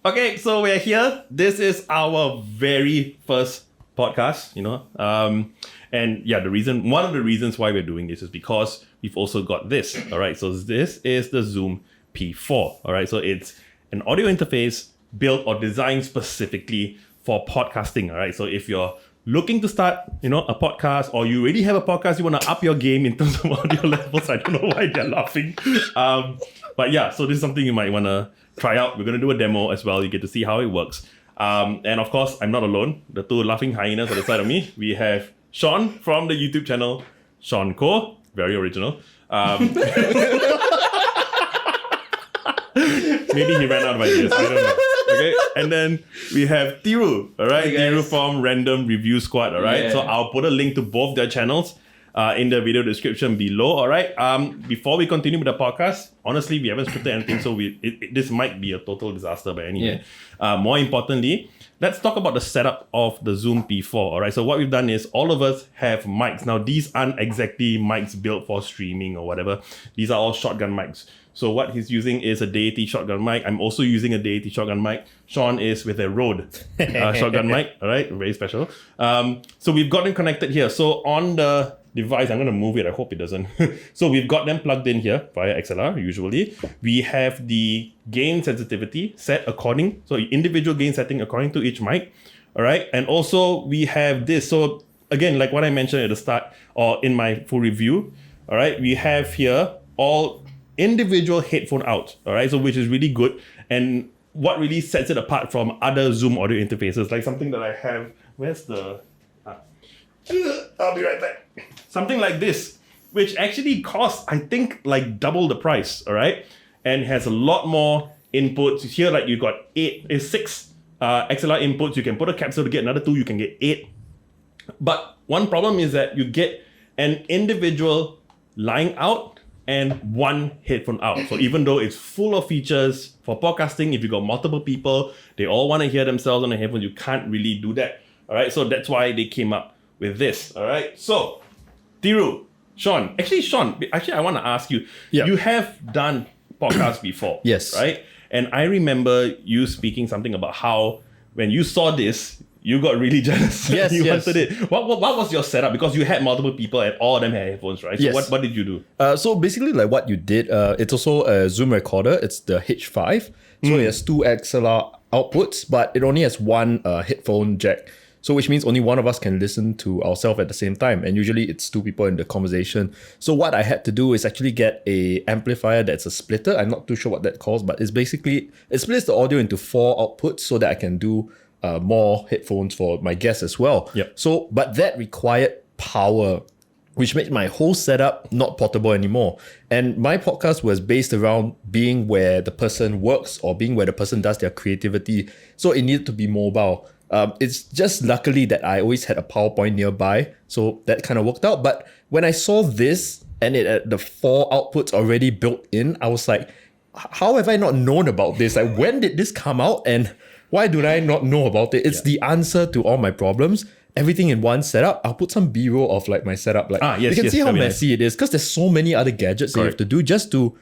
Okay, so we're here. This is our very first podcast, and yeah, one of the reasons why we're doing this is because we've also got this. All right, so this is the Zoom P4. All right, so it's an audio interface built or designed specifically for podcasting. All right, so if you're looking to start, a podcast, or you already have a podcast, you want to up your game in terms of audio levels. I don't know why they're laughing. But yeah, so this is something you might want to try out. We're going to do a demo as well. You get to see how it works. And of course, I'm not alone. The two laughing hyenas on the side of me. We have Sean from the YouTube channel, Sean Ko. Very original. Maybe he ran out of ideas. I don't know. Okay, and then we have Thiru, all right? Hey Thiru from Random Review Squad, all right? Yeah. So I'll put a link to both their channels in the video description below, all right? Before we continue with the podcast, honestly, we haven't scripted anything, so this might be a total disaster, but anyway. More importantly, let's talk about the setup of the Zoom P4, all right? So what we've done is all of us have mics. Now, these aren't exactly mics built for streaming or whatever. These are all shotgun mics. So what he's using is a Deity shotgun mic. I'm also using a Deity shotgun mic. Sean is with a Rode shotgun mic. All right, very special. So we've got them connected here. So on the device, I'm going to move it. I hope it doesn't. So we've got them plugged in here via XLR usually. We have the gain sensitivity set according, so individual gain setting according to each mic. All right, and also we have this. So again, like what I mentioned at the start or in my full review. All right, we have here all individual headphone out, all right, so which is really good, and what really sets it apart from other Zoom audio interfaces, like something that I have, where's the I'll be right back, something like this, which actually costs, I think, like double the price, all right, and has a lot more inputs. Here, like you got 6 XLR inputs. You can put a capsule to get another 2, you can get 8, but one problem is that you get an individual line out and one headphone out. So even though it's full of features for podcasting, if you got multiple people, they all want to hear themselves on the headphones, you can't really do that. All right, so that's why they came up with this. All right, so Thiru, Sean, I want to ask you, you have done podcasts before. Yes. Right? And I remember you speaking something about how when you saw this, you got really jealous. Yes, you yes. wanted it. What was your setup? Because you had multiple people and all of them had headphones, right? So Yes. what did you do? So basically, like what you did, it's also a Zoom recorder. It's the H5. So it has 2 XLR outputs, but it only has one headphone jack. So which means only one of us can listen to ourselves at the same time. And usually it's 2 people in the conversation. So what I had to do is actually get a amplifier that's a splitter. I'm not too sure what that calls, but it's basically, it splits the audio into 4 outputs so that I can do more headphones for my guests as well. Yep. So, but that required power, which made my whole setup not portable anymore. And my podcast was based around being where the person works or being where the person does their creativity. So it needed to be mobile. It's just luckily that I always had a PowerPoint nearby. So that kind of worked out. But when I saw this and it had the 4 outputs already built in, I was like, how have I not known about this? Like, when did this come out? And why do I not know about it? It's the answer to all my problems. Everything in one setup. I'll put some B-roll of like my setup. Like you can see how messy it is because there's so many other gadgets that you have to do just to,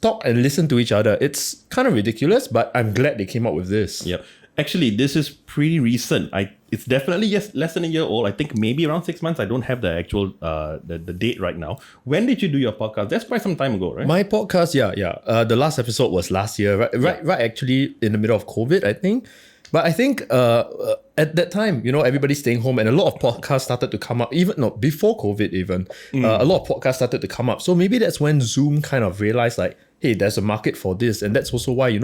talk and listen to each other. It's kind of ridiculous, but I'm glad they came up with this. Yep. Actually, this is pretty recent. It's definitely less than a year old. I think maybe around 6 months. I don't have the actual the date right now. When did you do your podcast? That's quite some time ago, right? My podcast, the last episode was last year, right actually in the middle of COVID, I think. But I think at that time, everybody's staying home and a lot of podcasts started to come up, before COVID even. A lot of podcasts started to come up. So maybe that's when Zoom kind of realized like, hey, there's a market for this. And that's also why,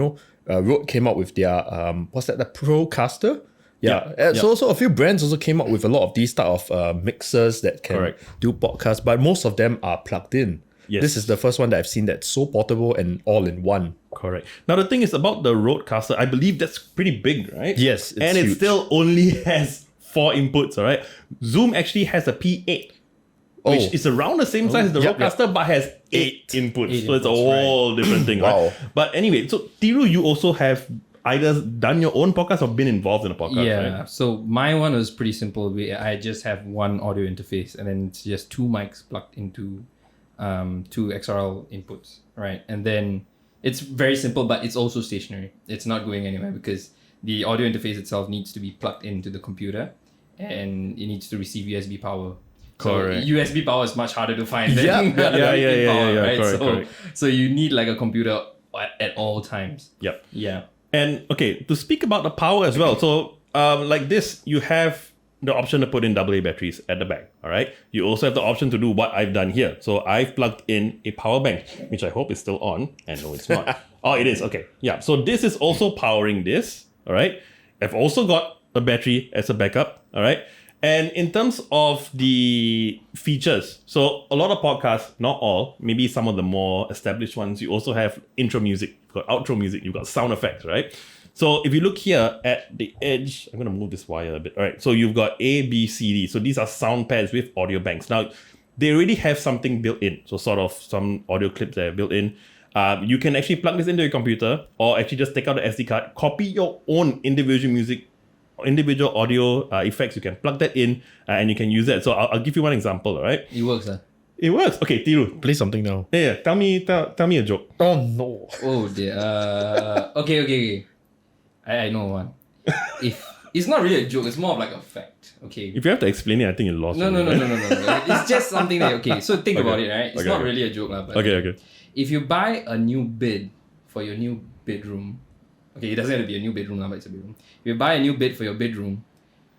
Rode came up with their, the Procaster? So a few brands also came up with a lot of these type of mixers that can do podcasts, but most of them are plugged in. Yes. This is the first one that I've seen that's so portable and all in one. Correct. Now the thing is about the Rodecaster, I believe that's pretty big, right? Yes, it's and huge. It still only has 4 inputs, all right? Zoom actually has a P8, which is around the same size as the Rodecaster, but has 8 inputs. So it's a whole different thing, right? But anyway, so Thiru, you also have either done your own podcast or been involved in a podcast, right? So my one was pretty simple. I just have one audio interface and then it's just 2 mics plugged into 2 XLR inputs, right? And then It's very simple, but it's also stationary. It's not going anywhere because the audio interface itself needs to be plugged into the computer and it needs to receive USB power. Correct. So USB power is much harder to find than Yeah. Lightning power, right? Correct. So you need like a computer at all times. Yep. Yeah. And okay, to speak about the power as well. So like this, you have the option to put in AA batteries at the back. All right. You also have the option to do what I've done here. So I've plugged in a power bank, which I hope is still on. And no, it's not. Oh, it is. Okay. Yeah. So this is also powering this. All right. I've also got a battery as a backup. All right. And in terms of the features, so a lot of podcasts, not all, maybe some of the more established ones, you also have intro music, you've got outro music, you've got sound effects, right? So if you look here at the edge, I'm going to move this wire a bit. All right, so you've got A, B, C, D. So these are sound pads with audio banks. Now, they already have something built in. So sort of some audio clips that are built in. You can actually plug this into your computer or actually just take out the SD card, copy your own individual audio effects. You can plug that in and you can use that. So I'll give you one example, all right? It works, It works. Okay, Thiru. Play something now. Yeah, tell me a joke. Oh no. Oh dear. Okay. I know one. If it's not really a joke, it's more of like a fact. Okay. If you have to explain it, I think you lost No. me, right? No. It's just something that so think about it, right? It's Okay, not okay. really a joke, but Okay. if you buy a new bed for your new bedroom, okay, it doesn't have to be a new bedroom now, but it's a bedroom. If you buy a new bed for your bedroom,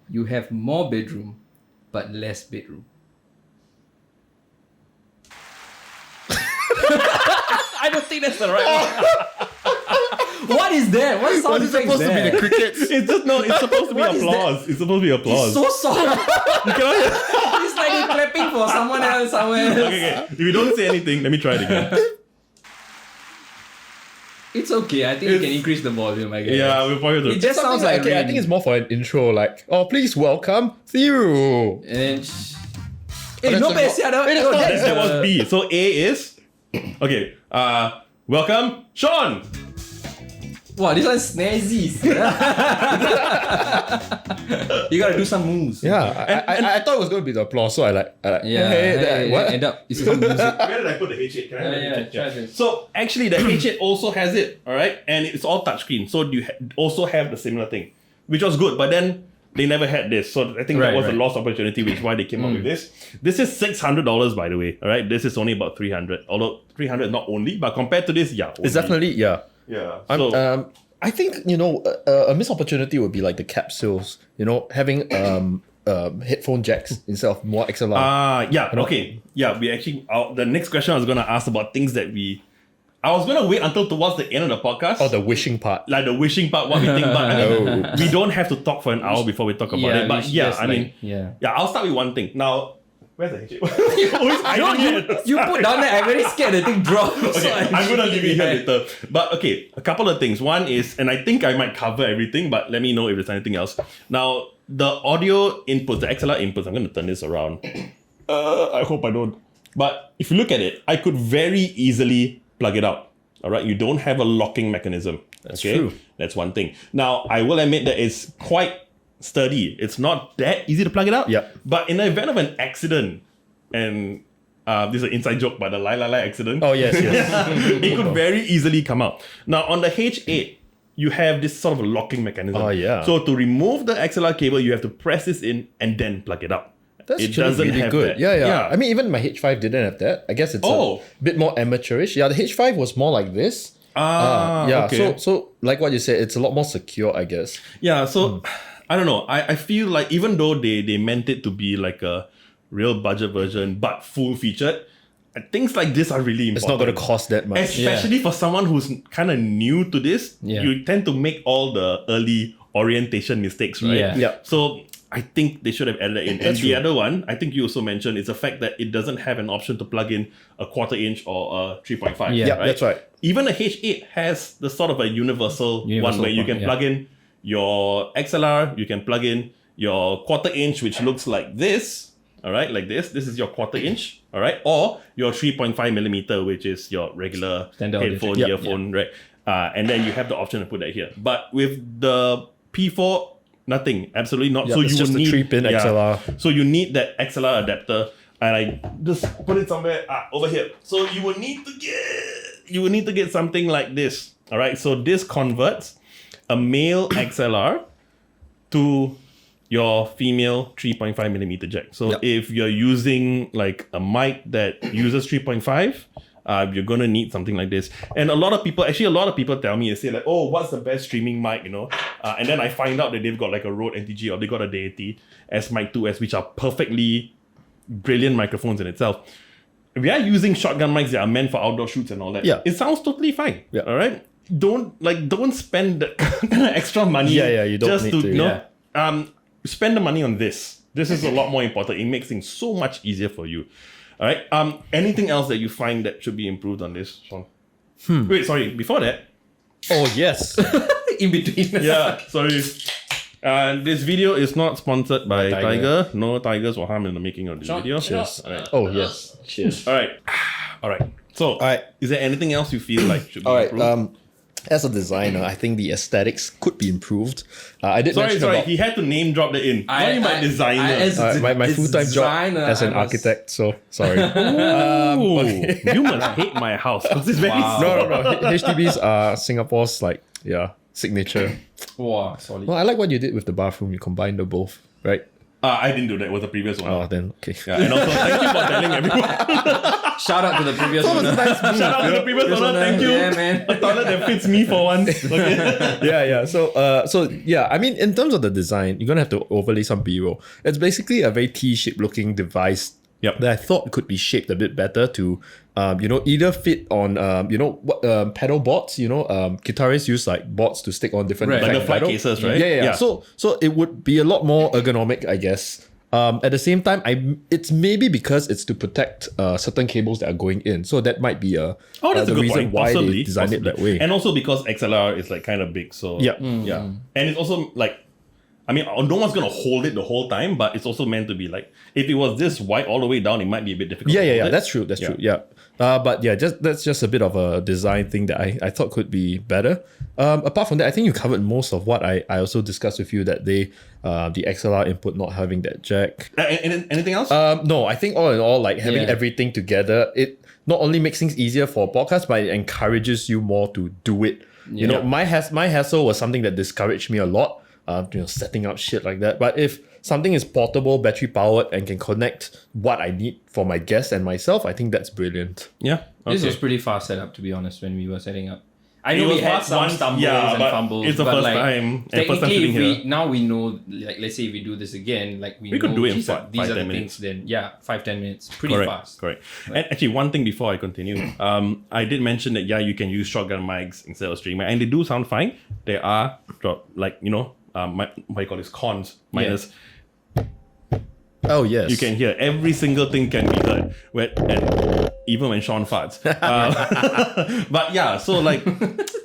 you have more bedroom, but less bedroom. I don't think that's the right one. What is that? What sound It's effect is supposed to be that? the crickets. It's supposed to be What is applause. It's supposed to be applause. It's so soft. You cannot hear. It's like you're clapping for someone else somewhere else. Okay. If you don't say anything, let me try it again. It's okay. I think you can increase the volume, I guess. Yeah, we'll probably do It just sounds like okay, I rain. think it's more for an intro, like, oh, please welcome Thiru. And then... Hey, that's no the- bad, sia, no, that's That was the- B. So A is okay. Welcome, Sean. Wow, this one's snazzy. You gotta do some moves. Yeah, I thought it was going to be the applause, so I like Yeah. hey, what? End up. It's some music. Where did I put the H8? Can I have the H8? try this. So actually, the H8 also has it, all right, and it's all touchscreen. So you also have the similar thing, which was good. But then they never had this, so I think that Right, was a right. lost opportunity, which is why they came up with this. This is $600, by the way. All right, this is only about $300. Although $300 not only, but compared to this, yeah, It's only. definitely, yeah. Yeah. I'm, So I think, a missed opportunity would be like the capsules, having headphone jacks instead of more XLR. yeah, okay. Yeah, we actually, the next question I was going to ask about things that I was going to wait until towards the end of the podcast. Or the wishing part. Like the wishing part, what we think, but I mean, we don't have to talk for an hour before we talk about Yeah, it. But we yeah, just I mean, yeah. I'll start with one thing. Now, where's the H8? You're always hiding it. You put down there, I'm very scared the thing drops. Okay, I'm gonna leave it here later. But okay, a couple of things. One is, and I think I might cover everything, but let me know if there's anything else. Now, the audio inputs, the XLR inputs, I'm gonna turn this around. I hope I don't. But if you look at it, I could very easily plug it out. All right, you don't have a locking mechanism. Okay, true. That's one thing. Now, I will admit that it's quite sturdy. It's not that easy to plug it out. Yep. But in the event of an accident, and this is an inside joke, but the Lai accident. Oh, yes. It could very easily come out. Now, on the H8, you have this sort of a locking mechanism. Oh, yeah. So to remove the XLR cable, you have to press this in and then plug it out. That's It actually doesn't really have good. that. Yeah. Yeah. I mean, even my H5 didn't have that. I guess it's Oh. a bit more amateurish. Yeah, the H5 was more like this. Yeah. Okay. So like what you said, it's a lot more secure, I guess. Yeah, so I don't know. I feel like even though they meant it to be like a real budget version but full featured, things like this are really important. It's not going to cost that much. Especially for someone who's kind of new to this, Yeah. you tend to make all the early orientation mistakes, right? Yeah. Yeah. So I think they should have added that in. And the other one, I think you also mentioned, is the fact that it doesn't have an option to plug in a 1/4 inch or a 3.5. Yeah. Yeah, that's right. Even a H8 has the sort of a universal one Universal where you one, can yeah. plug in your XLR, you can plug in your 1/4 inch, which looks like this, all right, like this. This is your 1/4 inch, all right, or your 3.5 millimeter, which is your regular Standard audio headphone, jack. earphone, right? And then you have the option to put that here. But with the P4, nothing, absolutely not. Yeah, so it's you just would a need 3-pin XLR. So you need that XLR adapter. and I just put it somewhere over here. So you will need to get something like this. All right. So this converts a male XLR to your female 3.5 millimeter jack. So if you're using like a mic that uses 3.5, you're gonna need something like this. And a lot of people tell me, they say like, oh, what's the best streaming mic, and then I find out that they've got like a Rode NTG or they got a Deity S Mic 2S, which are perfectly brilliant microphones in itself. We are using shotgun mics that are meant for outdoor shoots and all that. Yeah. It sounds totally fine. Yeah. All right. Don't spend that kind of extra money. You don't just need to. Spend the money on this. This is a lot more important. It makes things so much easier for you. All right. Anything else that you find that should be improved on this, Sean? Wait, sorry. Before that. Oh yes. In between. Yeah. Sorry. This video is not sponsored by Tiger. No tigers or harm in the making of this video. Cheers. All right. Oh yes. Cheers. All right. All right. So, is there anything else you feel like should be improved? As a designer, I think the aesthetics could be improved. I did mention about... He had to name drop the in. Not even my designer. my full-time job as an architect, so sorry. You must hate my house because it's very No. HDBs are Singapore's signature. Wow, solid. Well, I like what you did with the bathroom. You combined the both, right? I didn't do that. It was the previous one. Oh, then okay. Yeah, and also thank you for telling everyone. Shout out to the previous one. Shout out to the previous one. Thank you. Yeah, man. A toilet that fits me for once. Okay. Yeah. So I mean, in terms of the design, you're gonna have to overlay some B-roll. It's basically a very T-shaped looking device. Yep. That I thought could be shaped a bit better to, either fit on, pedal boards. Guitarists use like boards to stick on different Like the effect flight pedal. cases, right? Yeah. So it would be a lot more ergonomic, I guess. At the same time, it's maybe because it's to protect certain cables that are going in. So that might be that's the a good reason point. why Possibly, they designed it that way. And also because XLR is like kind of big, so Yeah. yeah. And it's also like, I mean, no one's gonna hold it the whole time, but it's also meant to be like, if it was this wide all the way down, it might be a bit difficult. Yeah. That's true. That's true. Yeah. But yeah, that's just a bit of a design thing that I thought could be better. Apart from that, I think you covered most of what I also discussed with you that the XLR input not having that jack. Anything else? No, I think all in all, like having everything together, it not only makes things easier for podcasts, but it encourages you more to do it. You know, my hassle was something that discouraged me a lot. Setting up shit like that. But if something is portable, battery powered, and can connect what I need for my guests and myself, I think that's brilliant. Yeah. Okay. This was pretty fast setup, to be honest, when we were setting up. I know we had some once, stumbles and but fumbles. it's the but first like, time. Technically, we know, like, let's say if we do this again, like we could know do it in these are 5-10 the minutes. things. Then 5-10 minutes, pretty fast. Correct. And actually, one thing before I continue, I did mention that you can use shotgun mics instead of streaming, and they do sound fine. There are what you call this cons minus. Oh yes, You can hear every single thing can be heard, and even when Sean farts. But yeah, so like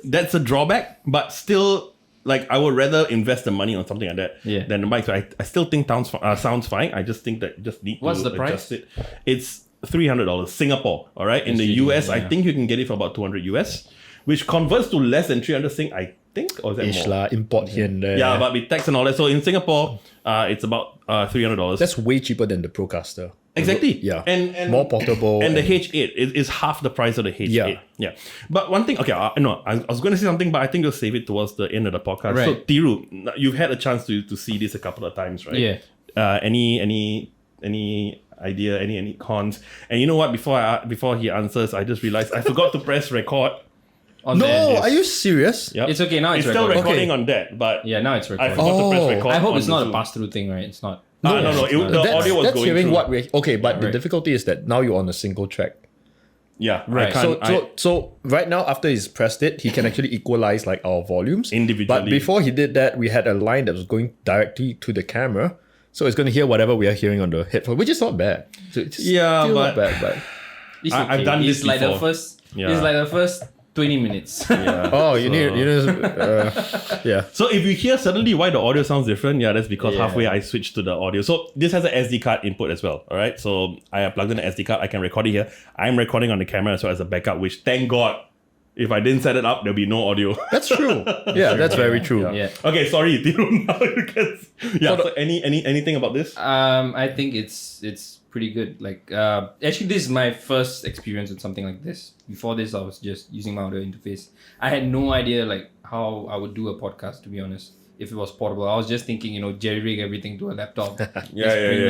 that's a drawback. But still, like I would rather invest the money on something like that than the mic. So I still think sounds fine. I just think that you just need What's to the adjust price? it. It's $300 Singapore. All right, in the US, I think you can get it for about 200 US, which converts to less than 300 Sing. I think, or is that Ish more? lah, import here and there. Yeah, but with tax and all that. So in Singapore, it's about $300. That's way cheaper than the Procaster. Exactly. Yeah. And more portable. And the H8 is half the price of the H8. Yeah. But one thing, okay, I was going to say something, but I think we'll save it towards the end of the podcast. Right. So Thiru, you've had a chance to see this a couple of times, right? Yeah. Any idea, any cons? And you know what? Before he answers, I just realized I forgot to press record. No, are you serious? Yep. It's okay now. It's still recording. recording on that, but Yeah, now it's I recording. forgot to press record. I hope on it's not Zoom. a pass-through thing, right? It's not. No. The audio was that's going hearing through. what we okay, but the right. difficulty is that now you're on a single track. Yeah, Right. I can't, So right now, after he's pressed it, he can actually equalize like our volumes Individually. But before he did that, we had a line that was going directly to the camera, so it's going to hear whatever we are hearing on the headphone, which is not bad. So it's Yeah, still but- not bad, but It's I've okay. done this It's like the before. first. Yeah. It's like the first 20 minutes. yeah. oh, you need yeah. So if you hear suddenly why the audio sounds different, that's because Yeah. halfway I switched to the audio. So this has an SD card input as well, all right? So I have plugged in an SD card. I can record it here. I'm recording on the camera as well as a backup, which thank God, if I didn't set it up, there'll be no audio. That's true. Yeah, that's very true. Yeah. Okay, sorry, Thiru, now you can... Yeah, so anything about this? I think it's pretty good. Like, actually, this is my first experience with something like this. Before this, I was just using my audio interface. I had no idea like how I would do a podcast, to be honest. If it was portable, I was just thinking, jerry rig everything to a laptop, bring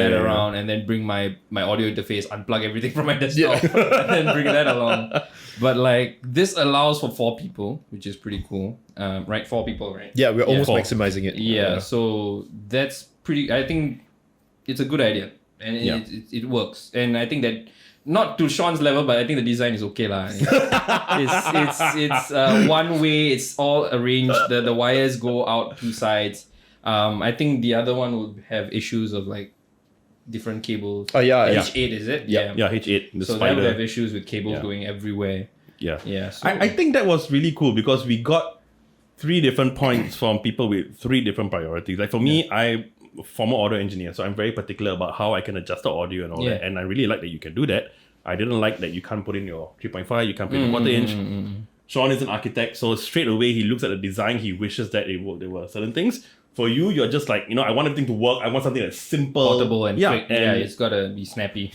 that around, and then bring my audio interface, unplug everything from my desktop, and then bring that along. But like this allows for 4 people, which is pretty cool. Right, 4 people, right? Yeah, we're almost maximizing it. Yeah, so that's pretty. I think it's a good idea, and it works. And I think that. Not to Sean's level, but I think the design is okay lah. It's one way. It's all arranged. The wires go out 2 sides. I think the other one would have issues of like different cables. Oh yeah, H8 is it? Yeah, H8. The so spider. that would have issues with cables going everywhere. Yeah. So I think that was really cool because we got 3 different points from people with 3 different priorities. Like for me, I'm a former audio engineer, so I'm very particular about how I can adjust the audio and all that. And I really like that you can do that. I didn't like that you can't put in your 3.5, you can't put in a 1/4 inch. Sean is an architect, so straight away he looks at the design, he wishes that there were certain things. For you, you're just like, I want everything to work. I want something that's simple. Portable and quick. And it's got to be snappy.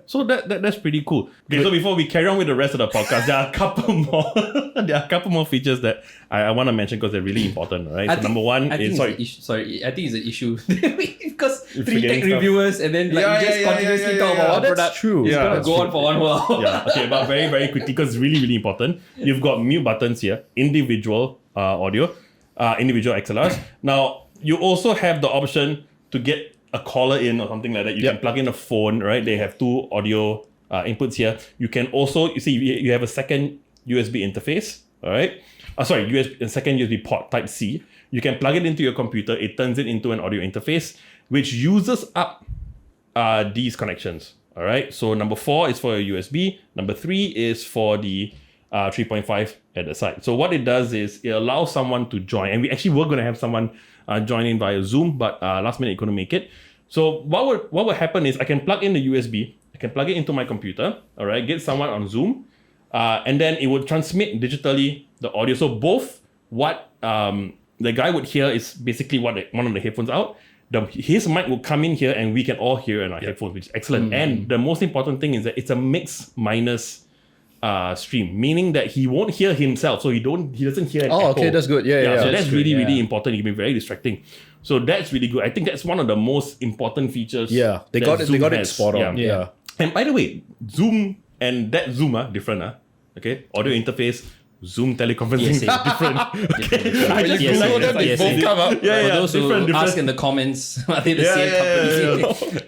So that's pretty cool. Okay, so before we carry on with the rest of the podcast, there are a couple more features that I want to mention because they're really important, right? So number one is... I think it's an issue. Because 3 tech stuff. reviewers and then like you just continuously talk about one that's product. true. It's going to go on for 1 while. Okay, but very, very quickly because it's really, really important. You've got mute buttons here, individual audio. Individual XLRs. Now, you also have the option to get a caller in or something like that. You can plug in a phone, right? They have 2 audio inputs here. You can also, you have a second USB interface, all right? A second USB port type C. You can plug it into your computer. It turns it into an audio interface, which uses up these connections, all right? So number 4 is for a USB. Number 3 is for the 3.5 at the side. So what it does is it allows someone to join, and we actually were going to have someone join in via Zoom, but last minute couldn't make it. So what would happen is I can plug in the USB, I can plug it into my computer, all right, get someone on Zoom, and then it would transmit digitally the audio. So both what the guy would hear is basically one of the headphones out. His mic will come in here and we can all hear in our headphones, which is excellent. And the most important thing is that it's a mix minus stream, meaning that he won't hear himself, so he doesn't hear an echo. Okay, that's good. Yeah. So that's really, really important. It can be very distracting. So that's really good. I think that's one of the most important features. Yeah, they got it spot on. Yeah. And by the way, Zoom and that Zoom different. Okay, audio interface. Zoom teleconferencing is different. Okay, I just realized that they both come up. For those who ask in the comments, are they the same company?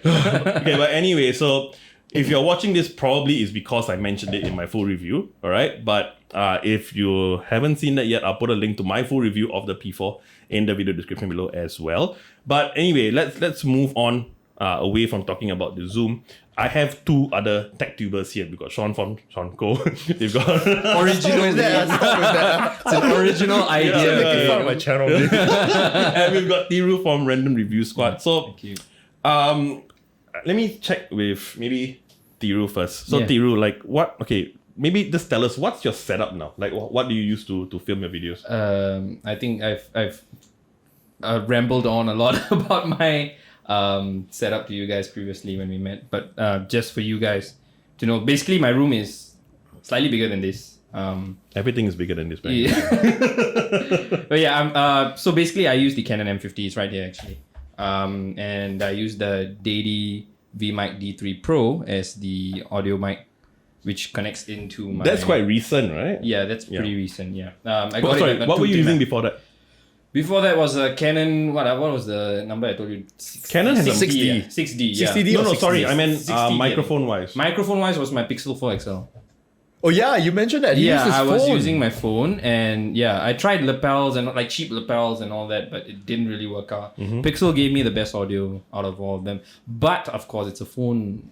Okay, but anyway, so if you're watching this, probably is because I mentioned it in my full review, all right? But if you haven't seen that yet, I'll put a link to my full review of the P4 in the video description below as well. But anyway, let's move on away from talking about the Zoom. I have 2 other tech tubers here. We've got Sean from Sean Co. We've got original. It's an original idea. My channel. And we've got Thirus from Random Review Squad. So, Thank you. let me check with maybe Thirus first. So Thirus, like what? Okay, maybe just tell us what's your setup now. Like what do you use to film your videos? I think I've rambled on a lot about my setup to you guys previously when we met, but just for you guys to know, basically my room is slightly bigger than this. Everything is bigger than this, man. Yeah. But yeah, so basically I use the Canon M50. It's right here actually. And I use the Daddy VMic D3 Pro as the audio mic, which connects into my... That's quite recent, right? Yeah, that's pretty recent, yeah. I got it what were you using before that? Before that was a Canon... What was the number I told you? Canon has a 6D. 6D, yeah. 60D No, or sorry. 60D? I meant 60D, microphone-wise. Microphone-wise was my Pixel 4 XL. Oh yeah, you mentioned that. He used his I was phone. using my phone, and I tried lapels and like cheap lapels and all that, but it didn't really work out. Pixel gave me the best audio out of all of them, but of course it's a phone,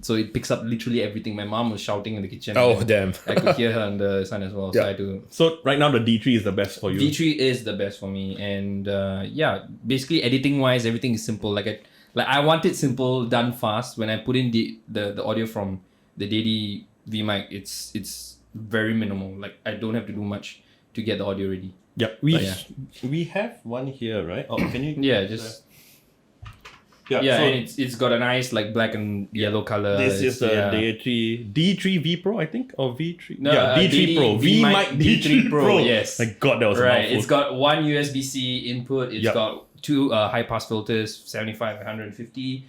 so it picks up literally everything. My mom was shouting in the kitchen. Oh damn! I could hear her on the sun as well. So I had to. So right now the D3 is the best for you. D3 is the best for me, and basically editing wise, everything is simple. Like I want it simple, done fast. When I put in the audio from the Daddy VMic, it's very minimal. Like I don't have to do much to get the audio ready. Yeah, we have one here, right? Oh, can you? Yeah, just Yeah, Yeah, so and it's got a nice like black and yellow color. this is the D3 V Pro, I think, or V3. No, yeah, D3 Pro. V mic D3 Pro. Yes. My God, that was a Right. mouthful. It's got one USB-C input. It's Yep. got two high pass filters, 75 and 150.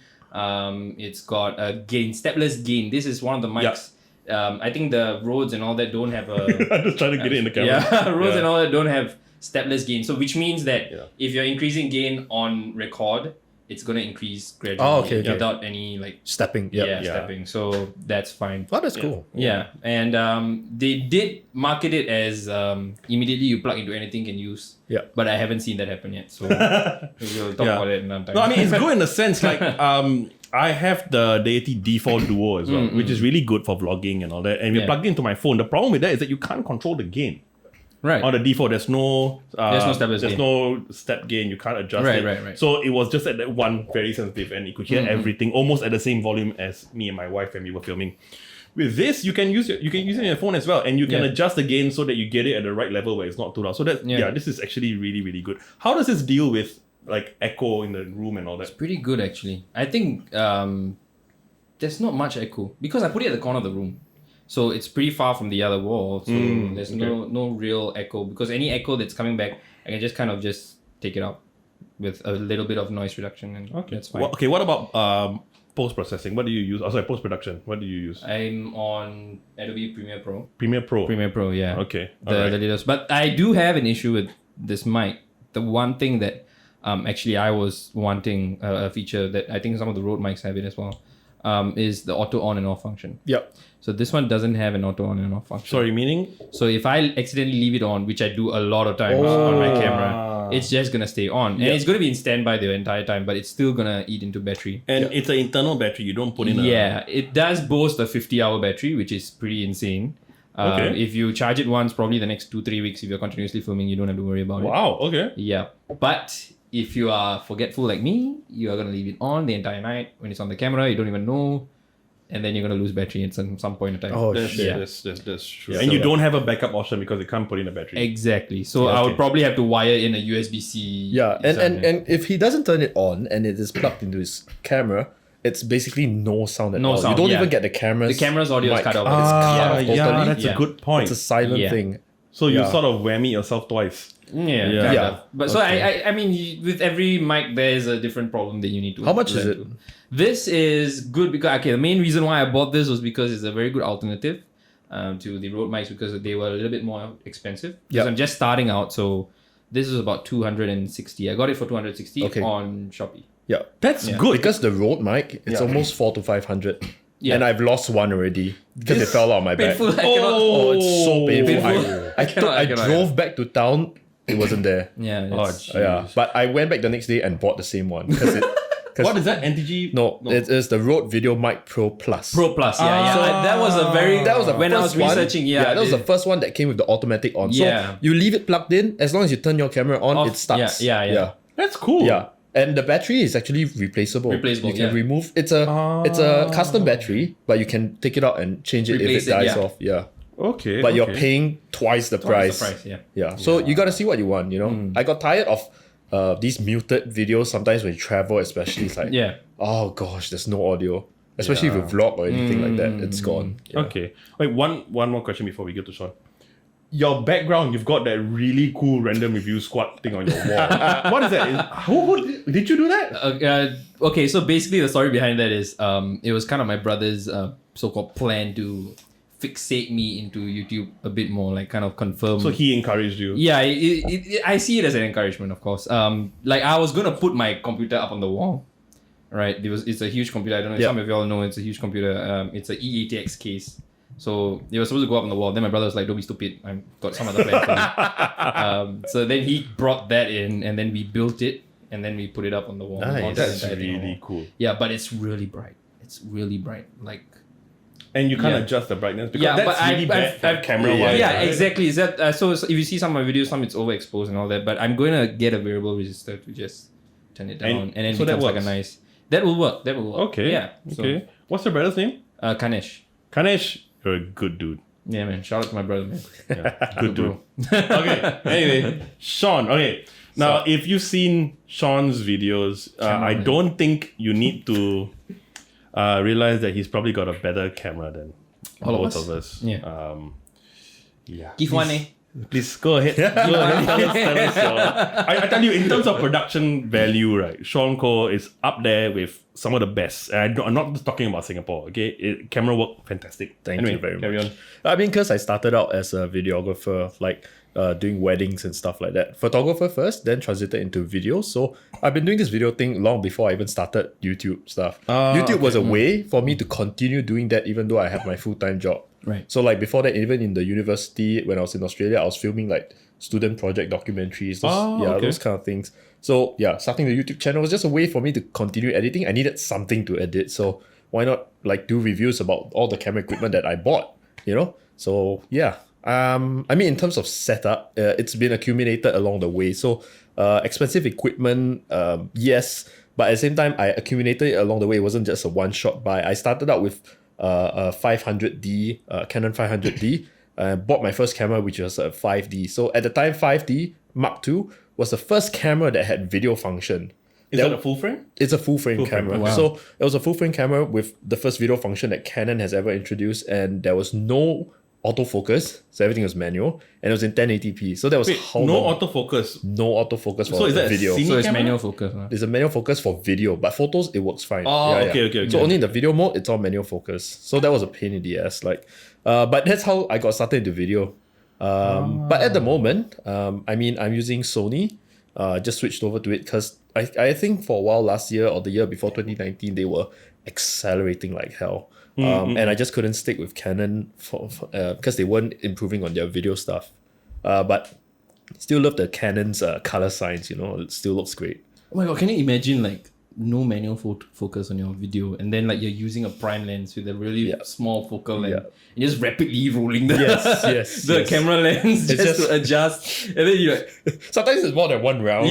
It's got a gain, stepless gain. This is one of the mics. I think the Rhodes and all that don't have a. I'm just trying to get it in the camera. Yeah, Rhodes and all that don't have stepless gain. So which means that Yeah. if you're increasing gain on record, it's gonna increase gradually okay. without any like Stepping. Yeah. stepping. So that's fine. Oh, that's cool. Yeah, and they did market it as immediately you plug into anything can use. Yeah. But I haven't seen that happen yet, so we'll talk about it another time. No, I mean, it's good in the sense, like, I have the Deity D4 Duo as well, which is really good for vlogging and all that. And we plug it into my phone. The problem with that is that you can't control the gain. right. On the D4, there's no stepless gain. no step gain. You can't adjust it. Right. So it was just at that one very sensitive, and you could hear everything almost at the same volume as me and my wife when we were filming. With this, you can use it on your phone as well, and you can adjust the gain so that you get it at the right level where it's not too loud. So that this is actually really, really good. How does this deal with like echo in the room and all that? Pretty good actually. I think there's not much echo because I put it at the corner of the room. So it's pretty far from the other wall. So there's no real echo because any echo that's coming back, I can just kind of just take it out with a little bit of noise reduction and that's fine. What about post-processing? What do you use? Oh, sorry, post-production. What do you use? I'm on Adobe Premiere Pro. Premiere Pro. Premiere Pro, yeah. Okay. The latest. But I do have an issue with this mic. The one thing that actually I was wanting a feature that I think some of the Rode mics have it as well is the auto on and off function. Yep. So this one doesn't have an auto on and off function. Sorry, meaning? So if I accidentally leave it on, which I do a lot of times on my camera, it's just gonna stay on. And it's gonna be in standby the entire time, but it's still gonna eat into battery. And it's an internal battery. You don't put in a... Yeah, it does boast a 50-hour battery, which is pretty insane. If you charge it once, probably the next 2-3 weeks, if you're continuously filming, you don't have to worry about it. Wow, okay. Yeah. But if you are forgetful like me, you are gonna leave it on the entire night. When it's on the camera, you don't even know. And then you're gonna lose battery at some point in time. Oh, That's true. And So- you don't have a backup option because you can't put in a battery. Exactly. So I would probably have to wire in a USB-C. Yeah, and if he doesn't turn it on and it is plugged into his camera, it's basically no sound at No all. sound, You don't yeah. even get the camera's The camera's audio is mic. cut out. It's cut off yeah, totally. that's a good point. It's a silent Yeah. thing. So you Yeah. sort of whammy yourself twice. Yeah, Yeah. kind Yeah. of. But so I mean, with every mic, there's a different problem that you need to. How much is learn it? to. This is good because the main reason why I bought this was because it's a very good alternative to the Rode mics because they were a little bit more expensive. Because Yep. I'm just starting out, so this is about 260. I got it for 260 Okay. on Shopee. Yeah. That's Yeah. good. Because the Rode mic, it's Yeah. almost 400 to 500. Yeah. And I've lost one already because it fell out of my bag. Painful. I cannot. Oh, it's so painful. Painful. I I cannot. drove back to town. It wasn't there. Yeah. Oh, It's, gee. Yeah. But I went back the next day and bought the same one. What is that? NTG? No, it is the Rode Video Mic Pro Plus. Pro Plus. Yeah. So that was a very. That was the when I was first one. researching. that was the first one that came with the automatic on. Yeah. So you leave it plugged in. As long as you turn your camera on, Off. it starts. Yeah. That's cool. Yeah. And the battery is actually replaceable. Replaceable, You can yeah. remove. It's a custom battery, but you can take it out and change it Replace if it it, dies yeah. off. Yeah. Okay. But you're okay. paying twice the price. Yeah. Yeah. So you gotta see what you want. You know. I got tired of these muted videos. Sometimes when you travel, especially, it's like, Yeah. oh gosh, there's no audio. Especially if you vlog or anything like that, it's gone. Yeah. Okay. Wait, one more question before we get to Sean. Your background, you've got that really cool random review squad thing on your wall. What is that? Who did you do that? Okay, so basically the story behind that is it was kind of my brother's so-called plan to fixate me into YouTube a bit more, like kind of confirm. So he encouraged you. Yeah, I see it as an encouragement, of course. Like I was gonna put my computer up on the wall, right? It's a huge computer. I don't know if some of y'all know it's a huge computer. It's a E80X case. So they were supposed to go up on the wall. Then my brother was like, "Don't be stupid. I've got some other plan for you." So then he brought that in, and then we built it, and then we put it up on the wall. Nice. Mounted the That's entire thing on the really wall. cool. Yeah, but it's really bright. It's really bright. Like And you can't Yeah. adjust the brightness because Yeah, that's but really bad for camera yeah, wise. yeah, right? exactly. Is that so? If you see some of my videos, some it's overexposed and all that. But I'm going to get a variable resistor to just turn it down, and then so it that becomes like a works. nice. That will work. That will work. Okay. Yeah. Okay. What's your brother's name? So, Kanesh. Kanesh. You're a good dude. Yeah, man. Shout out to my brother, man. Yeah, good dude. bro. Okay. Anyway, Sean. Okay. Now, if you've seen Sean's videos, I don't think you need to realize that he's probably got a better camera than both of us. Yeah. Yeah. Give one, eh? Please go ahead. Tell us I tell you, in terms of production value, right, Sean Koh is up there with some of the best. And I'm not just talking about Singapore, okay? Camera work, fantastic. Thank Anyway, you very carry much. on. I mean, because I started out as a videographer, like doing weddings and stuff like that. Photographer first, then transited into video. So I've been doing this video thing long before I even started YouTube stuff. YouTube was a way for me to continue doing that even though I have my full-time job. Right. So like before that, even in the university, when I was in Australia, I was filming like student project documentaries, those kind of things. So yeah, starting the YouTube channel was just a way for me to continue editing. I needed something to edit. So why not like do reviews about all the camera equipment that I bought, you know? So yeah. I mean, in terms of setup, it's been accumulated along the way. So expensive equipment, yes. But at the same time, I accumulated it along the way. It wasn't just a one-shot buy. I started out with a 500D, Canon 500D. Bought my first camera, which was a 5D. So at the time, 5D Mark II was the first camera that had video function. Is that a full frame? It's a full frame camera. Wow. So it was a full frame camera with the first video function that Canon has ever introduced, and there was no autofocus, so everything was manual, and it was in 1080p. So that was how no long. autofocus. No autofocus for So is that a video. cine- So it's camera? manual focus. Huh? There's a manual focus for video, but photos it works fine. Okay. So only in the video mode it's all manual focus. So that was a pain in the ass. But that's how I got started into video. But at the moment, I mean I'm using Sony. Just switched over to it because I think for a while last year or the year before 2019 they were accelerating like hell. And I just couldn't stick with Canon because they weren't improving on their video stuff. But still love the Canon's color science, it still looks great. Oh my god, can you imagine like no manual focus on your video and then like you're using a prime lens with a really small focal length and just rapidly rolling the, the camera lens just to adjust and then you like sometimes it's more than one round.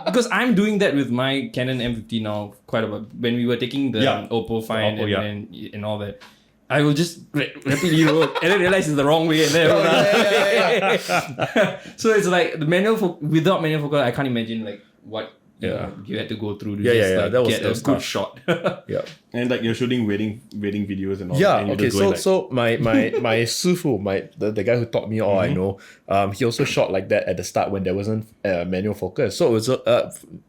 because I'm doing that with my Canon M50 now quite a lot. When we were taking the Oppo Find and all that, I will just rapidly roll and then realize it's the wrong way and then so it's like the manual without manual focus I can't imagine like what you had to go through to that was get a good tough. shot. And like you're shooting wedding videos and all Yeah, that. And okay, so my Sufu, the guy who taught me all I know, he also shot like that at the start when there wasn't manual focus. So it was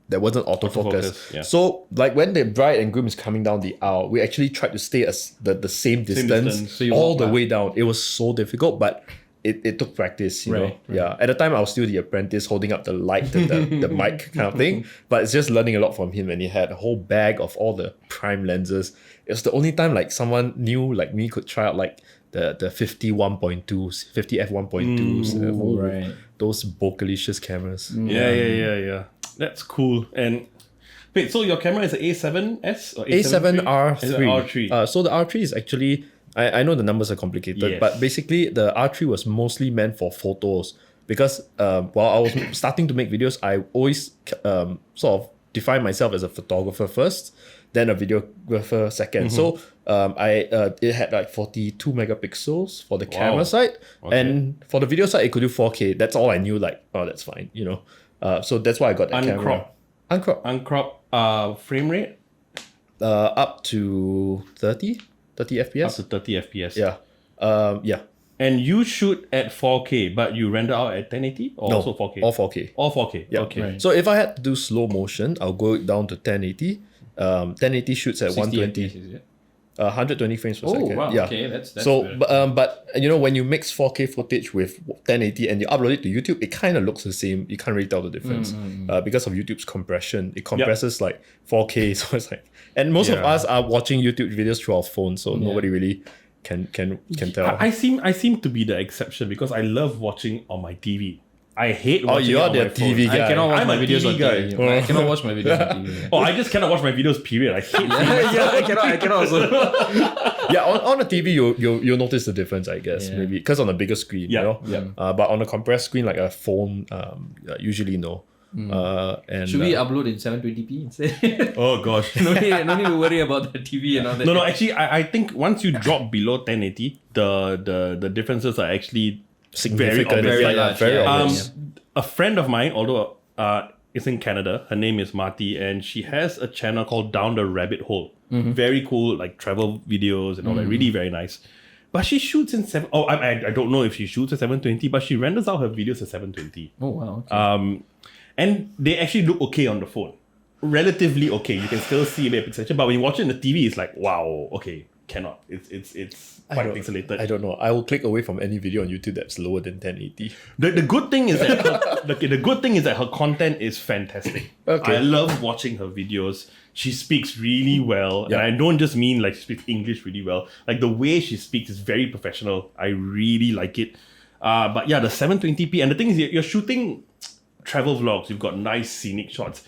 there wasn't autofocus. Yeah. So like when the bride and groom is coming down the aisle, we actually tried to stay the same distance So you all walk the back. way down. It was so difficult, but it took practice, you know. Right. Yeah. At the time I was still the apprentice holding up the light and the mic kind of thing. But it's just learning a lot from him, and he had a whole bag of all the prime lenses. It was the only time like someone new like me could try out like the 50 1.2s, 50 f1.2s, right. those Bocalicious cameras. Yeah. That's cool. And wait, so your camera is an A7S or A7R3. Is it R3? So the R3 is actually, I know the numbers are complicated, Yes. but basically the R3 was mostly meant for photos because while I was starting to make videos, I always sort of define myself as a photographer first, then a videographer second. So it had like 42 megapixels for the camera side, and for the video side it could do 4K. That's all I knew. Like, oh, that's fine, So that's why I got that camera. Uncrop frame rate? Up to 30 FPS. Up to 30 FPS. Yeah. And you shoot at 4K, but you render out at 1080 or also 4K? All 4K. All 4K. Yeah. Okay. Right. So if I had to do slow motion, I'll go down to 1080. 1080 shoots at 120. FPS, is it? 120 frames per second. Wow, Yeah. okay, that's So, better. but when you mix 4K footage with 1080 and you upload it to YouTube, it kind of looks the same. You can't really tell the difference because of YouTube's compression. It compresses like 4K, so it's like, and most of us are watching YouTube videos through our phone, so nobody really can tell. I seem to be the exception because I love watching on my TV. I hate Oh, watching you it are on the my phone. TV guy. I cannot watch I'm my a videos TV on guy. TV. I cannot watch my videos on TV. Oh, I just cannot watch my videos, period. I hate I cannot also. Yeah, on a TV you'll notice the difference, I guess, maybe because on a bigger screen, Yeah. But on a compressed screen like a phone, usually no. And Should we upload in 720p instead? Oh gosh. no need to worry about the TV and all that. No, actually I think once you drop below 1080, the differences are actually significant, very obvious. Very large, very yeah. obvious. A friend of mine, although is in Canada. Her name is Marty, and she has a channel called Down the Rabbit Hole. Very cool, like travel videos and all that. Really very nice. But she shoots in I don't know if she shoots at 720, but she renders out her videos at 720. Oh wow. Okay. And they actually look okay on the phone. Relatively okay. You can still see a bit of pixelation, but when you watch it on the TV, it's like, wow, okay, cannot. It's quite pixelated. I don't know. I will click away from any video on YouTube that's lower than 1080. The good thing is that the good thing is that her content is fantastic. Okay. I love watching her videos. She speaks really well. Yeah. And I don't just mean like she speaks English really well. Like the way she speaks is very professional. I really like it. But yeah, the 720p. And the thing is, you're shooting travel vlogs. You've got nice scenic shots.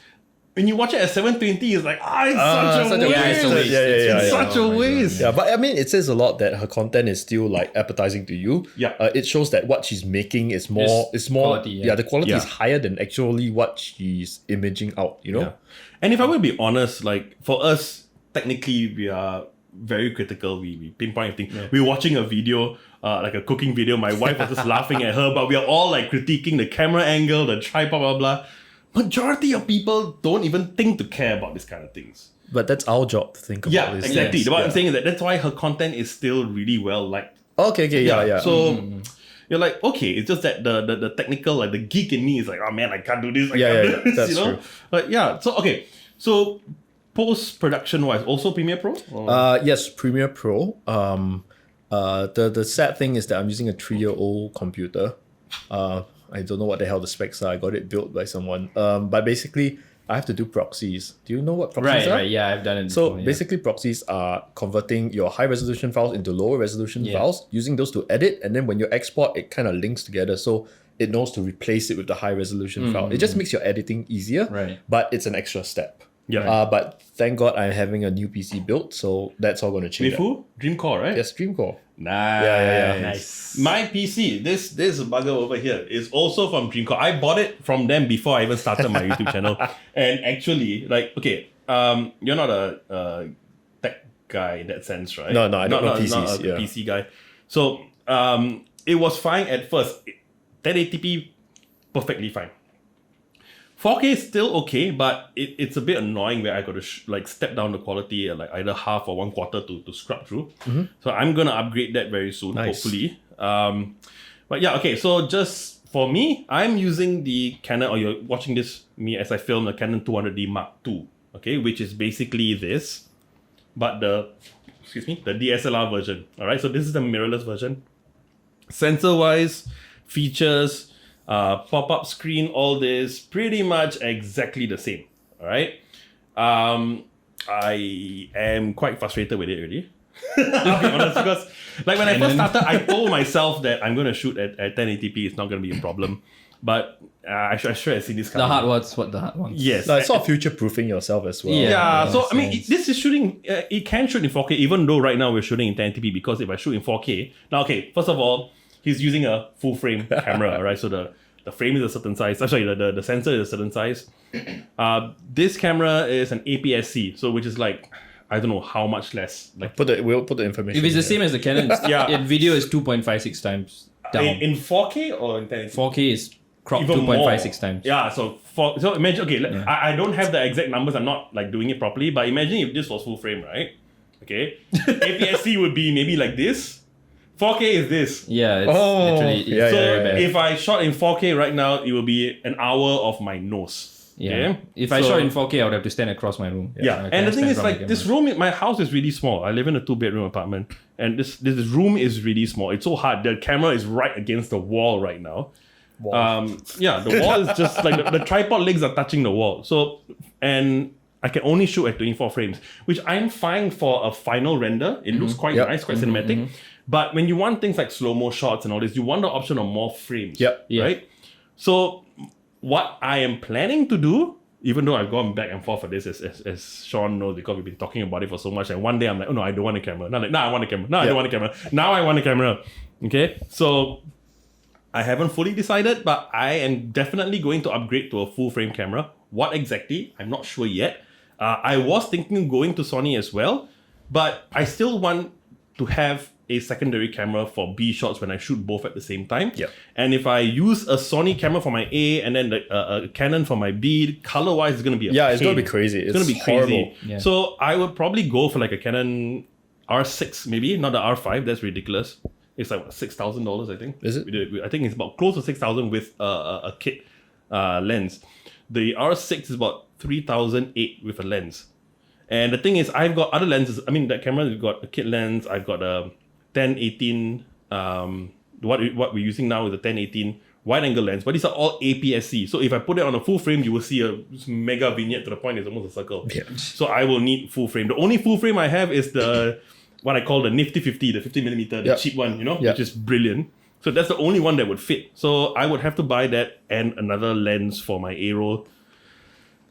When you watch it at 720, it's like, it's such a waste. It's such a waste. Yeah, but I mean, it says a lot that her content is still like appetizing to you. Yeah. It shows that what she's making is more, quality, the quality Yeah. is higher than actually what she's imaging out, you know? Yeah. And if I were to be honest, like for us, technically we are very critical. We pinpoint everything. Yeah. We're watching a video, like a cooking video. My wife was just laughing at her, but we are all like critiquing the camera angle, the tripod, blah, blah. Majority of people don't even think to care about this kind of things. But that's our job to think about this. Exactly. Yes. What Yeah. I'm saying is that that's why her content is still really well liked. Okay, yeah. So you're like, okay, it's just that the technical, like the geek in me is like, oh man, I can't do this. I can't do this, that's you know? true. But yeah, so okay. So post-production wise, also Premiere Pro? Yes, Premiere Pro. The sad thing is that I'm using a 3-year-old computer. I don't know what the hell the specs are. I got it built by someone. But basically, I have to do proxies. Do you know what proxies are? Right. Yeah, I've done it. So before, yeah. basically, proxies are converting your high resolution files into lower resolution files, using those to edit, and then when you export, it kind of links together. So it knows to replace it with the high resolution file. It just makes your editing easier, Right. but it's an extra step. Yeah. But thank God I'm having a new PC built, so that's all going to change. With who? Dreamcore, right? Yes, Dreamcore. Nice. Yeah. Nice. My PC, this bugger over here, is also from Dreamcore. I bought it from them before I even started my YouTube channel. And actually, like, okay, you're not a tech guy in that sense, right? No, I don't know PCs. Not a Yeah. PC guy. So it was fine at first. 1080p, perfectly fine. 4K is still okay, but it's a bit annoying where I got to step down the quality at like either half or 1/4 to scrub through. So I'm gonna upgrade that very soon, Nice. hopefully. But yeah, okay. So just for me, I'm using the Canon, or you're watching this me as I film the Canon 200D Mark II, okay, which is basically this, but the DSLR version. All right, so this is the mirrorless version. Sensor wise, features. Pop-up screen, all this pretty much exactly the same. All right. I am quite frustrated with it already. I'll be honest, because like when I first started, I told myself that I'm going to shoot at 1080p. It's not going to be a problem. But I should have seen this The coming. hard ones, what the hard ones. Yes. No, it's sort of future-proofing yourself as well. Yeah, so I mean, sense. this is shooting. It can shoot in 4K, even though right now we're shooting in 1080p. Because if I shoot in 4K, now okay, first of all, he's using a full frame camera, right? So the frame is a certain size. Sorry, the sensor is a certain size. This camera is an APS-C, so which is like, I don't know how much less. Like We'll put the information. If it's the here. same as the Canon, video is 2.56 times down. in 4K or in 1080p? 4K is cropped Even 2.56 times. Yeah, so imagine, okay, I don't have the exact numbers, I'm not like doing it properly, but imagine if this was full frame, right? Okay. APS-C would be maybe like this. 4K is this. Yeah, it's literally yeah, So very bad. if I shot in 4K right now, it will be an hour of my nose. Yeah. Okay? If I So- shot in 4K, I would have to stand across my room. Yeah, I and cannot the thing stand is, from like, the this camera. room, my house is really small. I live in a 2-bedroom apartment, and this room is really small. It's so hard. The camera is right against the wall right now. The wall is just like the tripod legs are touching the wall. So, and I can only shoot at 24 frames, which I'm fine for a final render. It looks quite Yep. nice, quite cinematic. But when you want things like slow-mo shots and all this, you want the option of more frames. Yep. Yeah. Right? So what I am planning to do, even though I've gone back and forth for this, as Sean knows, because we've been talking about it for so much, and one day I'm like, oh no, I don't want a camera. Now, like, I want a camera. No, I don't want a camera. Now I want a camera. Okay? So I haven't fully decided, but I am definitely going to upgrade to a full-frame camera. What exactly? I'm not sure yet. I was thinking going to Sony as well, but I still want to have a secondary camera for B shots when I shoot both at the same time. Yeah. And if I use a Sony camera for my A and then a Canon for my B, color-wise, it's going to be it's pain. going to be crazy. It's going to be horrible. crazy. Yeah. So I would probably go for like a Canon R6 maybe, not the R5. That's ridiculous. It's like $6,000, I think. Is it? I think it's about close to 6,000 with a kit lens. The R6 is about 3,008 with a lens. And the thing is, I've got other lenses. I mean, that camera, we've got a kit lens. I've got a 10-18. What we're using now is a 10-18 wide-angle lens. But these are all APS-C. So if I put it on a full frame, you will see a mega vignette to the point it's almost a circle. Yeah. So I will need full frame. The only full frame I have is the what I call the Nifty 50, the 50mm, the cheap one, which is brilliant. So that's the only one that would fit. So I would have to buy that and another lens for my A-roll.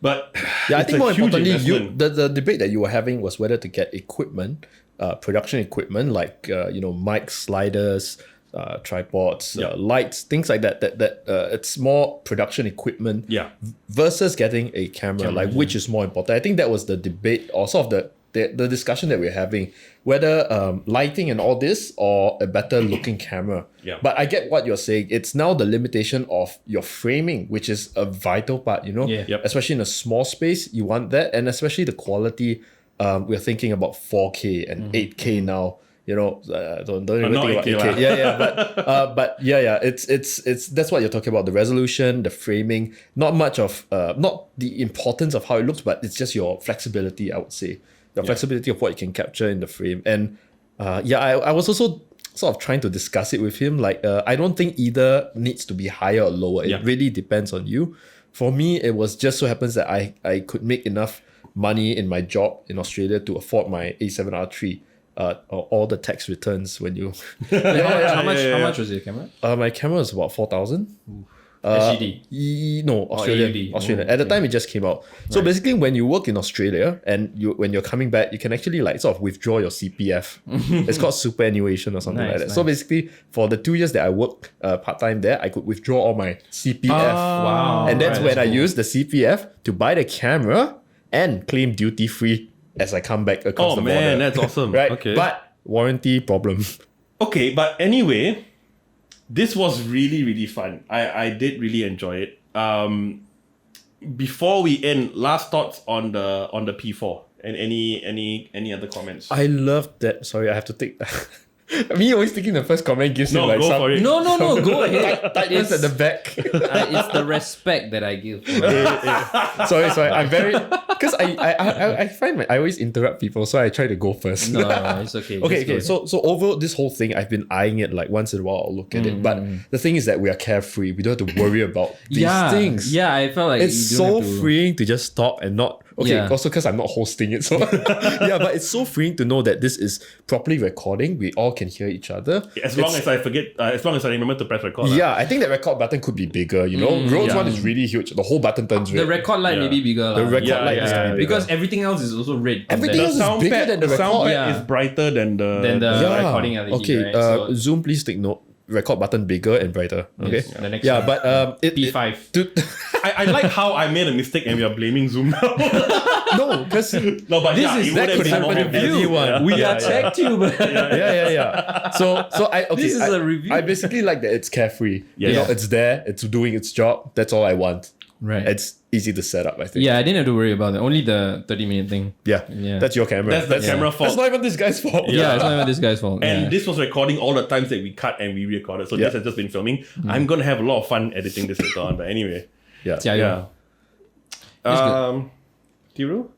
But Yeah, I it's think a more huge importantly, investment. the debate that you were having was whether to get equipment, production equipment like mic sliders, tripods, lights, things like that. That it's more production equipment. Yeah. Versus getting a camera, which is more important. I think that was the debate or sort of the discussion that we're having, whether lighting and all this or a better looking camera. Yeah. But I get what you're saying. It's now the limitation of your framing, which is a vital part, Yeah. Yep. Especially in a small space, you want that. And especially the quality, we're thinking about 4K and 8K now. Don't even not think about 8K 8K. lah. But it's that's what you're talking about. The resolution, the framing, not much of not the importance of how it looks, but it's just your flexibility, I would say. The flexibility of what you can capture in the frame. And I was also sort of trying to discuss it with him. Like, I don't think either needs to be higher or lower. Yeah. It really depends on you. For me, it was just so happens that I could make enough money in my job in Australia to afford my A7R3. All the tax returns when you... How much was your camera? my camera was about 4,000. SGD? No, Australian. AUD. Australian. At the time, it just came out. So basically, when you work in Australia and when you're coming back, you can actually like sort of withdraw your CPF. It's called superannuation or something like that. So basically, for the 2 years that I worked part-time there, I could withdraw all my CPF. Wow. And that's Right, when that's I used the CPF to buy the camera and claim duty-free as I come back across Oh the border. man, that's awesome. Right? Okay. But warranty problem. Okay, but anyway, this was really, really fun. I did really enjoy it. Before we end, last thoughts on the P4 and any other comments? I love that. Sorry, I have to take... Me always thinking the first comment gives No, you like go some for it. No, go ahead. tightness at the back. It's the respect that I give. Sorry. I'm very... Because I find I always interrupt people, so I try to go first. No, it's okay. Okay. So over this whole thing, I've been eyeing it like once in a while. I'll look at it, but the thing is that we are carefree. We don't have to worry about these things. Yeah, I felt like It's you don't so have to... freeing to just stop and not. Okay, Yeah. also because I'm not hosting it, so but it's so freeing to know that this is properly recording. We all can hear each other. As long as I remember to press record. Yeah, I think that record button could be bigger. Road's one is really huge. The whole button turns red. The record light may be bigger. The lah. record light is to be bigger. Because everything else is also red. Everything The else is bigger than the record. sound pad Yeah. is brighter than the recording LED, Okay, right? So- Zoom, please take note. Record button bigger and brighter. Okay. Yes, the next Yeah, one. but P5. I like how I made a mistake and we are blaming Zoom now. no, because No, but This yeah, is- it that would have could been happen more to obvious. anyone. Yeah. We Yeah, are tech tube. yeah. So This is a review. I basically like that it's carefree. Yeah. It's there. It's doing its job. That's all I want. Right. It's easy to set up. I think. Yeah, I didn't have to worry about it. Only the 30-minute thing. Yeah. Yeah. That's your camera. That's the camera fault. That's not even this guy's fault. Yeah, it's not even this guy's fault. And yeah. this was recording all the times that we cut and we recorded. So Yeah. this has just been filming. I'm gonna have a lot of fun editing this later on. But anyway, Yeah. Yeah. yeah. good. Tiru?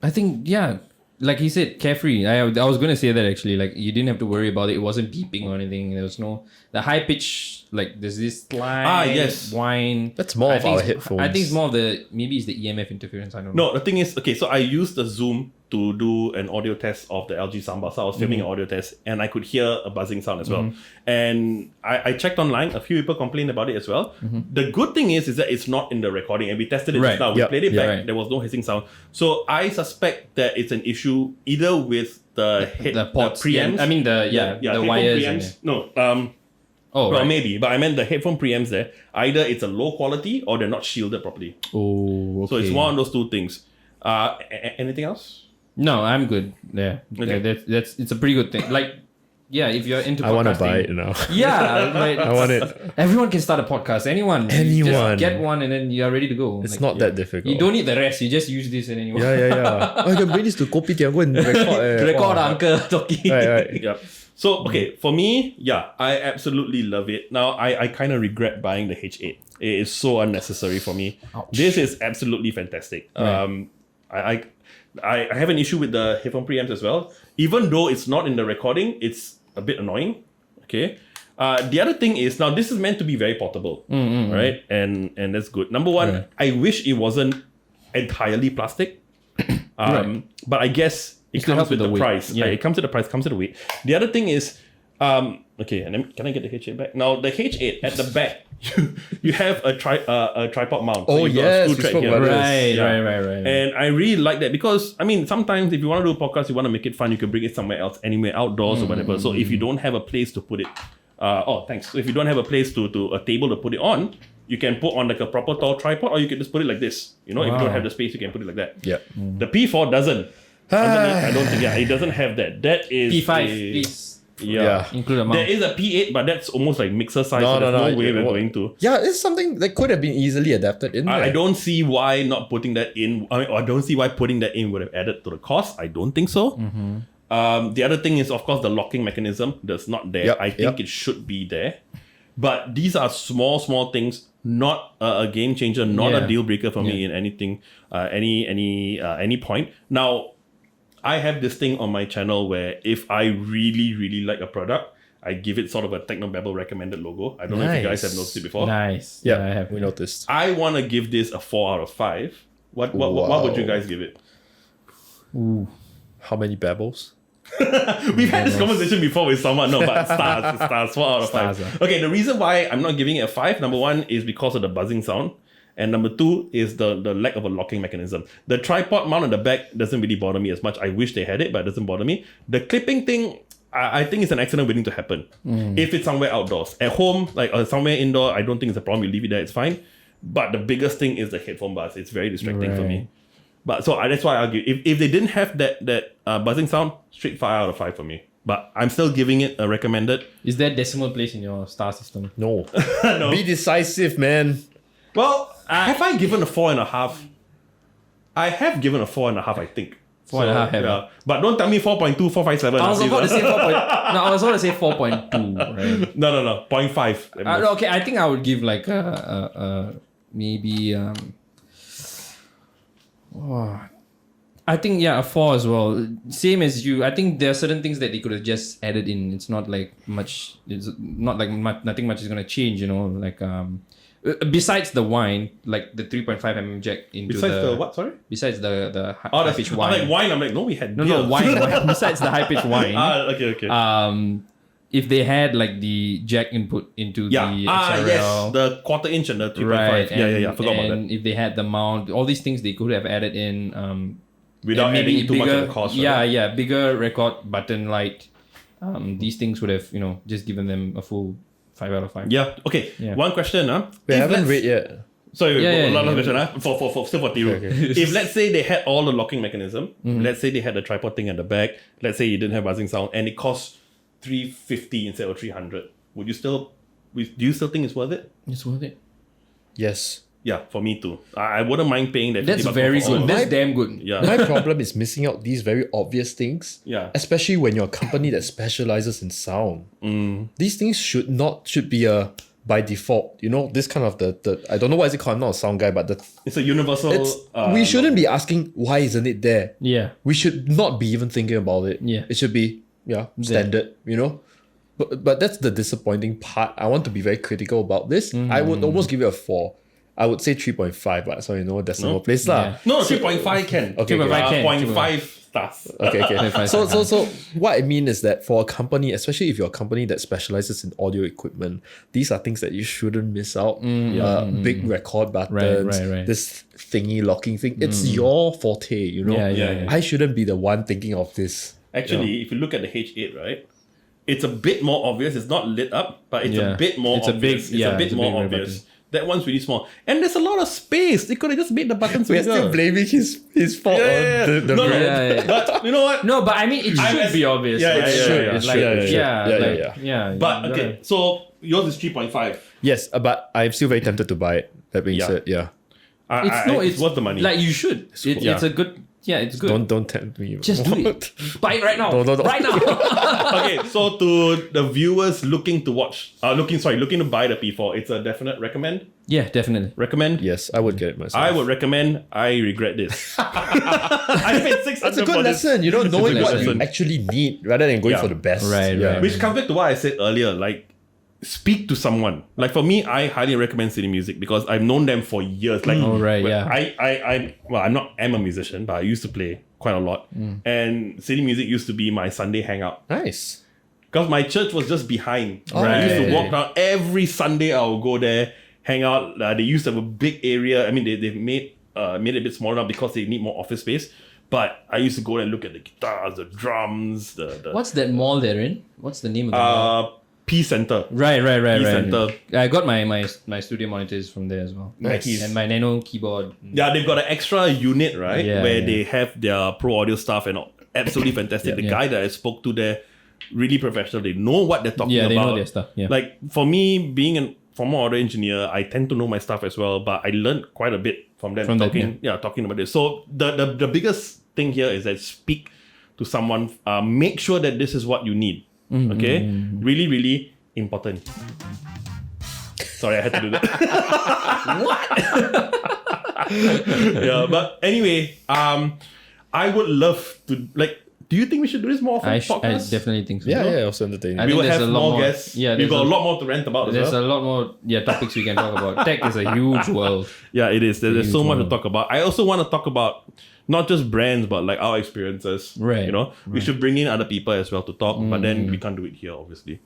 I think, yeah, like he said, carefree. I was going to say that actually. Like, you didn't have to worry about it. It wasn't beeping or anything. There was no... The high pitch, like, there's this slight yes. whine. That's more I of think our it's- headphones. I think it's more of the... Maybe it's the EMF interference. I don't know. No, the thing is, okay, so I used the Zoom to do an audio test of the LG soundbar. So I was filming an audio test and I could hear a buzzing sound as well. And I checked online. A few people complained about it as well. The good thing is that it's not in the recording and we tested it Right. just now. We Yep. played it back. Right. There was no hissing sound. So I suspect that it's an issue either with the ports, preamps. I mean, the headphone wires. preamps. No, Oh, well, right. maybe, but I meant the headphone preamps there. Either it's a low quality or they're not shielded properly. Oh, okay. So it's one of those two things. Anything else? No, I'm good. Yeah, Okay. that's it's a pretty good thing. Like if you're into I want to podcasting, buy it now. Yeah, right. I want it. Everyone can start a podcast. Anyone. You Anyone. just get one and then you are ready to go. It's not that difficult. You don't need the rest. You just use this and then you Yeah. I can bring this to Kopitiam, go and record. record uncle talking. Right. Yep. So, okay, for me, yeah, I absolutely love it. Now, I kind of regret buying the H8. It is so unnecessary for me. Ouch. This is absolutely fantastic. Right. I have an issue with the headphone preamps as well. Even though it's not in the recording, it's a bit annoying. Okay. The other thing is, now this is meant to be very portable, right? And that's good. Number one, Right. I wish it wasn't entirely plastic. Right. But I guess it still comes helps with with the the weight. price. Yeah. It comes with the price, comes with the weight. The other thing is, okay, and then can I get the H8 back? Now the H8 at the back, you have a tripod mount. Oh, you've got a yes, screw we track spoke here. about this. Right. And I really like that because, I mean, sometimes if you want to do a podcast, you want to make it fun, you can bring it somewhere else, anywhere outdoors or whatever. So if you don't have a place to put it, thanks. So if you don't have a place to a table to put it on, you can put on like a proper tall tripod, or you can just put it like this. You know, if you don't have the space, you can put it like that. Yeah. The P4 doesn't. Underneath, I don't think, it doesn't have that. That is P5, a- please. Yeah. Include a mount. There is a P8, but that's almost like mixer size. No, so there's no, no way it we're won't. going to. Yeah, it's something that could have been easily adapted in there. I don't see why not putting that in. I don't see why putting that in would have added to the cost. I don't think so. The other thing is, of course, the locking mechanism that's not there. Yep, I think yep. it should be there. But these are small things, not a game changer, not a Yeah. deal breaker for me in anything, any point. Now, I have this thing on my channel where if I really like a product, I give it sort of a Technobabble recommended logo. I don't know if you guys have Nice. noticed it before. Nice. Yeah, I have. we noticed. I want to give this a 4 out of 5. What would you Wow. guys give it? Ooh. How many babbles? We've had this conversation before with someone. No, but stars, 4 out of 5. Stars, Okay, the reason why I'm not giving it a 5, number one, is because of the buzzing sound. And number two is the lack of a locking mechanism. The tripod mount on the back doesn't really bother me as much. I wish they had it, but it doesn't bother me. The clipping thing, I think it's an accident waiting to happen. If it's somewhere outdoors. At home, like somewhere indoor, I don't think it's a problem. You leave it there, it's fine. But the biggest thing is the headphone buzz. It's very distracting for me. Right. But so that's why I argue. If they didn't have that buzzing sound, straight 5 out of 5 for me. But I'm still giving it a recommended. Is there decimal place in your star system? No. No. Be decisive, man. Well, have I given a 4.5? I have given a 4.5, I think. 4.5, have yeah. But don't tell me 4.2, 4.57. I was about to say 4. No, I was about to say 4.2. Right. No. 0.5. Okay, I think I would give like maybe I think a 4 as well. Same as you. I think there are certain things that they could have just added in. It's not like much. It's not like nothing much is gonna change. You know, like besides the wine, like the 3.5mm jack into Besides the what? Sorry. Besides the Oh, high that's pitch I'm wine. like wine. I'm like, no, we had No, beer. wine. Besides the high pitch wine. Okay. If they had like the jack input into Yeah. the Yes. XRL, The 1/4 inch and the 3.5. right? Yeah. I forgot about that. And if they had the mount, all these things they could have added in. Without and maybe adding too much of the cost. Right? Yeah, bigger record button light. These things would have just given them a full 5 out of 5. Yeah. Okay. Yeah. One question, We If haven't let's- read yet. Sorry, Yeah, last yeah. question, for still for Thiru. Okay. If let's say they had all the locking mechanism, let's say they had the tripod thing at the back, let's say you didn't have buzzing sound, and it cost $350 instead of $300, do you still think it's worth it? It's worth it. Yes. Yeah, for me too. I wouldn't mind paying that. That's $50 very for all good. of That's it. damn good. Yeah. My problem is missing out these very obvious things. Yeah. Especially when you're a company that specializes in sound. These things should be by default. This kind of the I don't know why is it called. I'm not a sound guy, but It's a universal. we shouldn't be asking why isn't it there. Yeah. We should not be even thinking about it. Yeah. It should be standard. But that's the disappointing part. I want to be very critical about this. I would almost give it a 4. I would say 3.5, but so decimal place lah. Yeah. No, 3.5 can. Okay, 3.5 can. 0.5 stars. Okay. So what I mean is that for a company, especially if you're a company that specializes in audio equipment, these are things that you shouldn't miss out. Big record buttons, Right. this thingy locking thing. It's your forte, Yeah. I shouldn't be the one thinking of this. Actually, if you look at the H8, right, it's a bit more obvious. It's not lit up, but it's a bit more It's a big- obvious. yeah, it's a it's bit a more big red obvious. That one's really small. And there's a lot of space. They could have just made the buttons We're bigger. still blaming his fault Yeah. on the No, brand. Yeah. But you know what? No, but I mean, it should be obvious. Yeah, right? it should, It's it like, should, it yeah, should. yeah. But okay, so yours is 3.5. Yes, but I'm still very tempted to buy it. That being Yeah. said, yeah. It's worth the money. Like you should. It's a good. Yeah, it's good. Don't tempt me. Just do it. Buy it right now. No. Right now. Okay, so to the viewers looking to buy the P4, it's a definite recommend. Yeah, definitely. Recommend. Yes, I would get it myself. I would recommend. I regret this. I paid 600 That's a for good this. lesson. You know, knowing good what lesson. you actually need rather than going Yeah. for the best. Right, right. Which comes back to what I said earlier, like speak to someone. Like for me, I highly recommend City Music because I've known them for years. Like, Oh, right, yeah. I'm a musician, but I used to play quite a lot. And City Music used to be my Sunday hangout. Nice. Because my church was just behind. Oh, I used to right. walk down every Sunday. I would go there, hang out. They used to have a big area. I mean, they've made it a bit smaller now because they need more office space. But I used to go and look at the guitars, the drums, the What's that mall they're in? What's the name of the mall? P Center. Right. Center. I got my studio monitors from there as well. Nice. And my Nano keyboard. Yeah, they've got an extra unit, right? Yeah, where yeah. they have their pro audio stuff and all. Absolutely fantastic. The guy that I spoke to there, really professional. They know what they're talking Yeah, about. they know their stuff. Yeah. Like for me, being a former audio engineer, I tend to know my stuff as well, but I learned quite a bit from them talking about this. So the biggest thing here is that speak to someone, make sure that this is what you need. Okay? Really, really important. Sorry, I had to do that. Yeah, but anyway, I would love to do you think we should do this more often? I podcast? definitely think so. Yeah, also entertaining. I We think will there's have a lot more more- guests. yeah, We've there's got a a- lot more to rant about as There's well. a lot more topics we can talk about. Tech is a huge world. Yeah, it is. There's so Huge much to one. talk about. I also want to talk about not just brands, but like our experiences. Right, You know, we should bring in other people as well to talk, but then we can't do it here, obviously.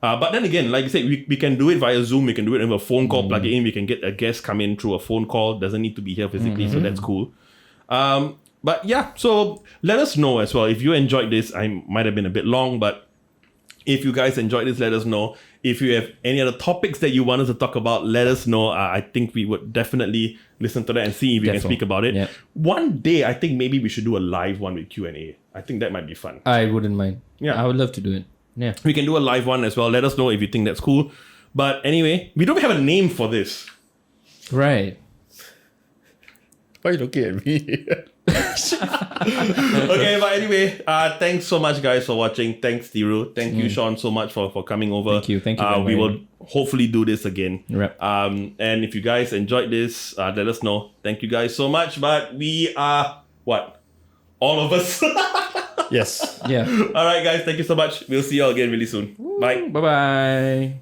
But then again, like you said, we can do it via Zoom. We can do it over a phone call, plug it in. We can get a guest come in through a phone call. Doesn't need to be here physically, so that's cool. But yeah, so let us know as well. If you enjoyed this, I might have been a bit long, but if you guys enjoyed this, let us know. If you have any other topics that you want us to talk about, let us know. I think we would definitely listen to that and see if we can Definitely. speak about it. Yeah. One day, I think maybe we should do a live one with Q&A. I think that might be fun. I wouldn't mind. Yeah. I would love to do it. Yeah. We can do a live one as well. Let us know if you think that's cool. But anyway, we don't have a name for this. Right. Why are you looking at me? Okay, but anyway, thanks so much, guys, for watching. Thanks, Thiru. Thank you, Sean, so much for coming over. Thank you very We much. will hopefully do this again. Right. And if you guys enjoyed this, let us know. Thank you guys so much. But we are what? All of us. Yes. Yeah. All right, guys. Thank you so much. We'll see you all again really soon. Bye. Bye-bye.